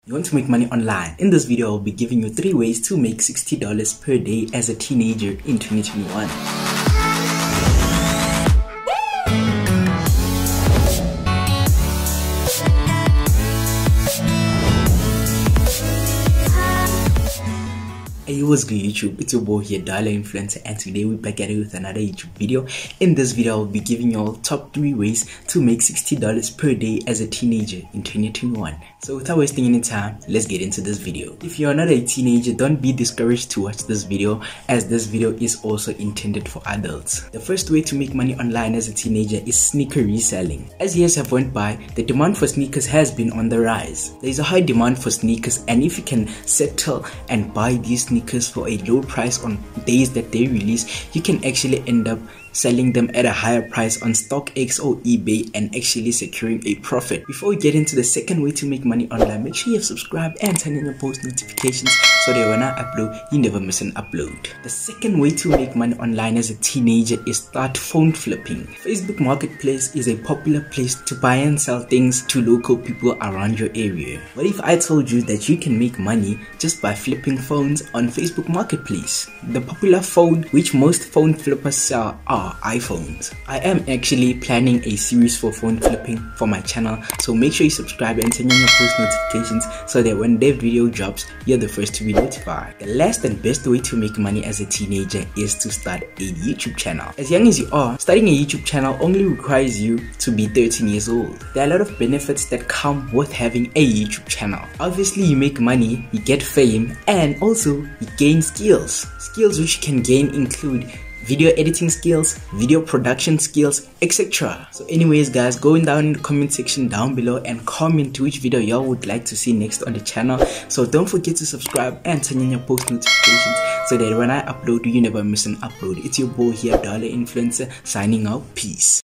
You want to make money online? In this video, I'll be giving you 3 ways to make $60 per day as a teenager in 2021. Hey, what's good YouTube? It's your boy here, Dollar Influencer, and today we're back at it with another YouTube video. In this video, I'll be giving you all top 3 ways to make $60 per day as a teenager in 2021. So without wasting any time, let's get into this video. If you're not a teenager, don't be discouraged to watch this video, as this video is also intended for adults. The first way to make money online as a teenager is sneaker reselling. As years have went by, the demand for sneakers has been on the rise. There is a high demand for sneakers, and if you can settle and buy these sneakers for a low price on days that they release, you can actually end up selling them at a higher price on StockX or eBay and actually securing a profit. Before we get into the second way to make money online, make sure you have subscribed and turn on your post notifications so that when I upload, you never miss an upload. The second way to make money online as a teenager is start phone flipping. Facebook Marketplace is a popular place to buy and sell things to local people around your area. What if I told you that you can make money just by flipping phones on Facebook Marketplace? The popular phone which most phone flippers sell are iPhones. I am actually planning a series for phone flipping for my channel, so make sure you subscribe and turn on your post notifications so that when that video drops, you're the first to be notified. The last and best way to make money as a teenager is to start a YouTube channel. As young as you are, starting a YouTube channel only requires you to be 13 years old. There are a lot of benefits that come with having a YouTube channel. Obviously, you make money, you get fame, and also you gain skills. Skills which you can gain include video editing skills, video production skills, etc. So anyways guys, go down in the comment section down below and comment which video y'all would like to see next on the channel. So don't forget to subscribe and turn on your post notifications so that when I upload, you never miss an upload. It's your boy here, Dollar Influencer, signing out. Peace.